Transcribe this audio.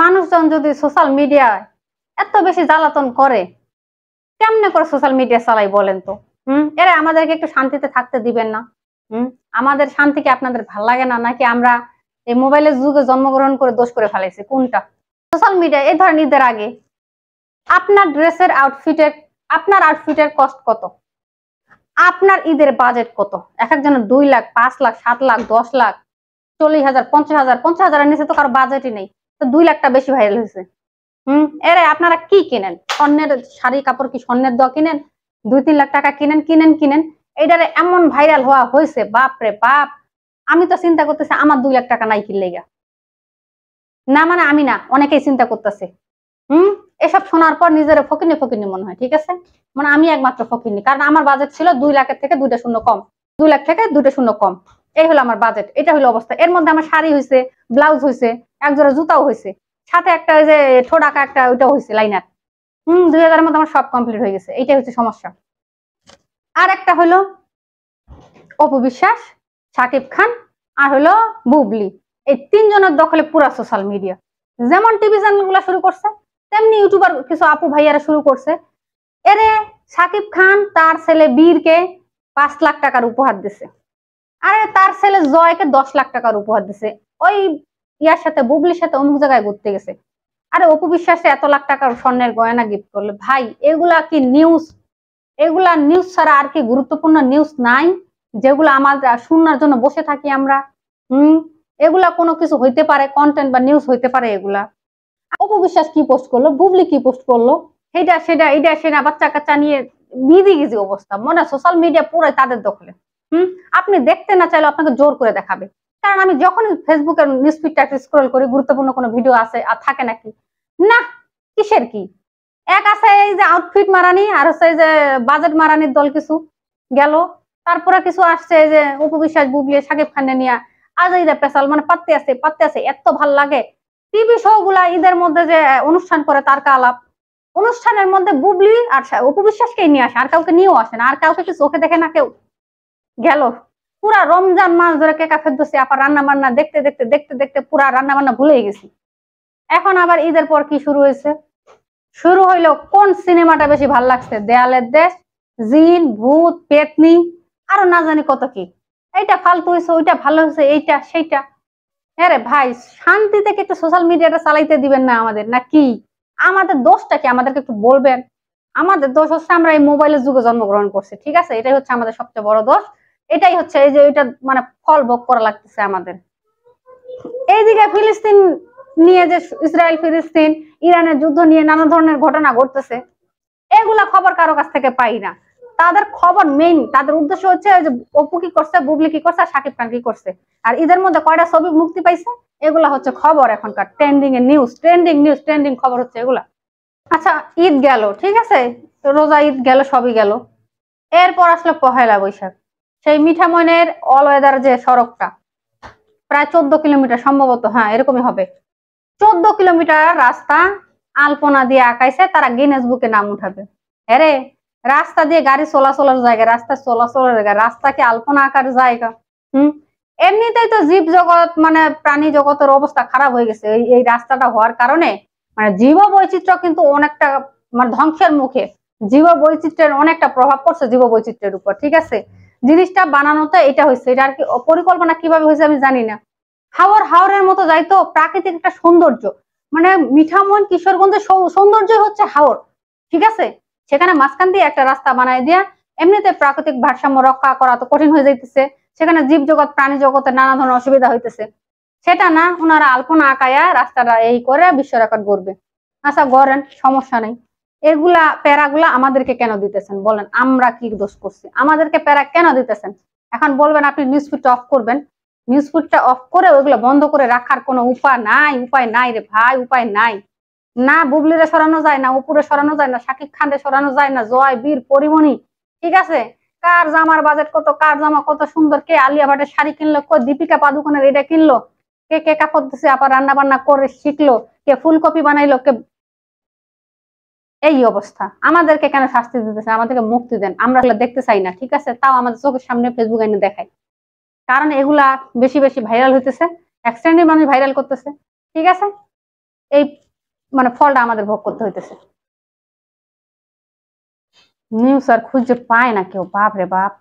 মানুষজন যদি সোশ্যাল মিডিয়ায় এত বেশি জ্বালাতন করে, কেমনে করে সোশ্যাল মিডিয়া চালাই বলেন তো? এরা আমাদেরকে একটু শান্তিতে থাকতে দিবেন না? আমাদের শান্তি কি আপনাদের ভাল লাগে না, নাকি আমরা এই মোবাইলের যুগে জন্মগ্রহণ করে দোষ করে ফেলাইছি? কোনটা? সোশ্যাল মিডিয়া এই ধরেন ঈদের আগে আপনার ড্রেসের আপনার আউটফিটের কস্ট কত, আপনার ঈদের বাজেট কত? এক একজনের 2 লাখ, 5 লাখ, 7 লাখ, 10 লাখ, 40,000, 50,000, 50,000-এর নিচে তো কারো বাজেটই নেই, তো 2 লাখটা বেশি ভাইরাল হয়েছে। এরে আপনারা কি কিনেন? স্বর্ণের শাড়ি কাপড় কি স্বর্ণের দোয়া কিনেন? 2-3 লাখ টাকা কিনেন। এইটারে এমন ভাইরাল হওয়া হয়েছে, বাপ রে বাপ। আমি তো চিন্তা করতেছি আমার 2 লাখ টাকা নাই কিনলে গা না, মানে আমি না, অনেকেই চিন্তা করতেছে। এসব শোনার পর নিজের ফকিনি মনে হয়। ঠিক আছে, মানে আমি একমাত্র ফকিনি, কারণ আমার বাজেট ছিল 2 লাখের থেকে 2টা শূন্য কম, 2 লাখ থেকে 2টা শূন্য কম। এই হলো আমার বাজেট, এটা হলো অবস্থা। এর মধ্যে আমার শাড়ি হয়েছে, ব্লাউজ হয়েছে, একজোড়া জুতাও হয়েছে, সাথে একটা ওই যে ঠোঁটাকা একটা ওইটাও হয়েছে লাইনার। 2000-এর মধ্যে আমার সব কমপ্লিট হয়ে গেছে। এইটাই হচ্ছে সমস্যা। আর একটা হলো অপু বিশ্বাস, শাকিব খান, আর হলো বুবলি। এই 3 জনের দখলে পুরা সোশ্যাল মিডিয়া। যেমন টিভি চ্যানেল গুলা শুরু করছে, তেমনি ইউটিউবার কিছু আপু ভাইয়ারা শুরু করছে। এরে শাকিব খান তার ছেলে বীরকে 5 লাখ টাকার উপহার দিছে, আরে তার ছেলে জয়কে 10 লাখ টাকার উপহার দিছে, ওই ইয়ার সাথে বুবলির সাথে অমুক জায়গায় ঘুরতে গেছে। আরে অপু বিশ্বাসে এত লাখ টাকার স্বর্ণের গয়না গিফট করলে, ভাই এগুলা কি নিউজ? এগুলা নিউজ ছাড়া আর কি গুরুত্বপূর্ণ নিউজ নাই যেগুলো আমাদের শোনার জন্য বসে থাকি আমরা? এগুলা কোনো কিছু হইতে পারে, কন্টেন্ট বা নিউজ হইতে পারে এগুলা? অপু বিশ্বাস কি পোস্ট করলো, বুবলি কি পোস্ট করলো, এটা সেটা বাচ্চা কাচ্চা নিয়ে গিজি অবস্থা। মনে হয় সোশ্যাল মিডিয়া পুরাই তাদের দখলে। আপনি দেখতে না চাইলে আপনাকে জোর করে দেখাবে। কারণ আমি যখন ফেসবুকের নিউজ ফিডটা স্ক্রল করি, গুরুত্বপূর্ণ কোনো ভিডিও আছে আর থাকে নাকি? না, কিসের কি? এক আছে এই যে আউটফিট মারানি, আর হচ্ছে এই যে বাজেট মারানির দল কিছু গেল, তারপরে কিছু আসছে এই যে অপু বিশ্বাস বুবলি শাকিব খানের নিয়ে আজ এই যে পেশাল, মানে পাত্তে আছে এত ভাল লাগে। টিভি শো গুলা ঈদের মধ্যে যে অনুষ্ঠান করে তারকা আলাপ, অনুষ্ঠানের মধ্যে বুবলি আর অপু বিশ্বাসকেই নিয়ে আসে, আর কাউকে নিয়েও আসে না, আর কাউকে কি চোখে দেখে না কেউ। গেল পুরা রমজান মাস ধরে কেকা ফেলতেছি আবার রান্না বান্না দেখতে পুরা রান্না বান্না ভুলে গেছি। এখন আবার ঈদের পর কি শুরু হয়েছে? শুরু হইলো কোন সিনেমাটা বেশি ভাল লাগছে, দেয়ালের দেশ, জিন, ভূত, পেতনি, আরো না জানি কত কি। এইটা ফালতু হয়েছে, ওইটা ভালো হয়েছে, এইটা সেইটা। আরে ভাই শান্তি থেকে একটু সোশ্যাল মিডিয়াটা চালাইতে দিবেন না আমাদের, না কি? আমাদের দোষটা কি আমাদেরকে একটু বলবেন? আমাদের দোষ হচ্ছে আমরা এই মোবাইলের যুগে জন্মগ্রহণ করছি। ঠিক আছে, এটাই হচ্ছে আমাদের সবচেয়ে বড় দোষ। এটাই হচ্ছে এই যে এটা মানে ফল ভোগ করা লাগতেছে আমাদের। এইদিকে ফিলিস্তিন নিয়ে যে ইসরায়েল ফিলিস্তিন ইরানের যুদ্ধ নিয়ে নানা ধরনের ঘটনা ঘটতেছে, এগুলা খবর কারো কাছ থেকে পাই না। তাদের খবর মেইন, তাদের উদ্দেশ্য হচ্ছে যে অপু কি করছে, বুবলি কি করছে, শাকিব খান কি করছে, আর ঈদের মধ্যে কয়টা ছবি মুক্তি পাইছে, এগুলা হচ্ছে খবর। এখনকার ট্রেন্ডিং এর নিউজ, ট্রেন্ডিং খবর হচ্ছে এগুলা। আচ্ছা, ঈদ গেল, ঠিক আছে, রোজা ঈদ গেল, সবই গেল। এরপর আসলো পহেলা বৈশাখ। সেই মিঠামইনের অল ওয়েদার যে সড়কটা, প্রায় 14 কিলোমিটার সম্ভবত, হ্যাঁ এরকমই হবে, 14 কিলোমিটার রাস্তা আলপনা দিয়ে আঁকাইছে, তারা গিনেস বুকে নাম উঠাবে। হ্যাঁ, রাস্তা দিয়ে গাড়ি চলাচলের জায়গা, রাস্তা চলাচলের জায়গা, রাস্তা কি আলপনা আঁকার জায়গা? এমনিতেই তো জীব জগৎ মানে প্রাণী জগতের অবস্থা খারাপ হয়ে গেছে এই রাস্তাটা হওয়ার কারণে। মানে জীব বৈচিত্র্য কিন্তু অনেকটা মানে ধ্বংসের মুখে। জীব বৈচিত্র্যের অনেকটা প্রভাব পড়ছে জীব বৈচিত্র্যের উপর। ঠিক আছে, জিনিসটা বানানোতে এটা হয়েছে, এটা আর কি পরিকল্পনা কিভাবে হয়েছে আমি জানি না। হাওরের মতো যাইতো, প্রাকৃতিক একটা সৌন্দর্য, মানে মিঠামইন কিশোরগঞ্জের সৌন্দর্য হচ্ছে হাওর। ঠিক আছে, সেখানে মাঝখান দিয়ে একটা রাস্তা বানাই দিয়া এমনিতে প্রাকৃতিক ভারসাম্য রক্ষা করা তো কঠিন হয়ে যাইতেছে, সেখানে জীব জগৎ প্রাণী জগতের নানা ধরনের অসুবিধা হইতেছে। সেটা না, ওনারা আলপনা আঁকায়া রাস্তাটা এই করে বিশ্ব রেকর্ড করবে। আচ্ছা গড়েন, সমস্যা নেই। এগুলা প্যারাগুলা আমাদেরকে কেন দিতেছেন বলেন? আমরা কি দোষ করছি? আমাদেরকে প্যারা কেন দিতেছেন? এখন বলবেন আপনি নিউজ ফিডটা অফ করবেন। নিউজ ফিডটা অফ করে ওইগুলো বন্ধ করে রাখার কোনো উপায় নাই রে ভাই, উপায় নাই। না বুবলিরে সরানো যায়, না উপরে সরানো যায়, না শাকিব খানরে সরানো যায়, না জয়, বীর, পরিমণি। ঠিক আছে, কার জামার বাজেট কত, কার জামা কত সুন্দর, কে আলিয়া ভাটের শাড়ি কিনলো, কে দীপিকা পাদুকোনের এটা কিনলো, কে কাপড় দিছে আবার রান্না বান্না করে শিখলো, কে ফুলকপি বানাইলো, কে। এই অবস্থা, আমাদেরকে কেন শাস্তি দিতেছে? আমাদেরকে মুক্তি দেন, আমরা দেখতে চাই না। ঠিক আছে, তাও আমাদের চোখের সামনে ফেসবুক এনে দেখায়, কারণ এগুলা বেশি ভাইরাল হইতেছে, এক শ্রেণীর মানুষ ভাইরাল করতেছে। ঠিক আছে, এই মানে ফলটা আমাদের ভোগ করতে হইতেছে। নিউজ আর খুঁজে পায় না কেউ, বাপ রে বাপ।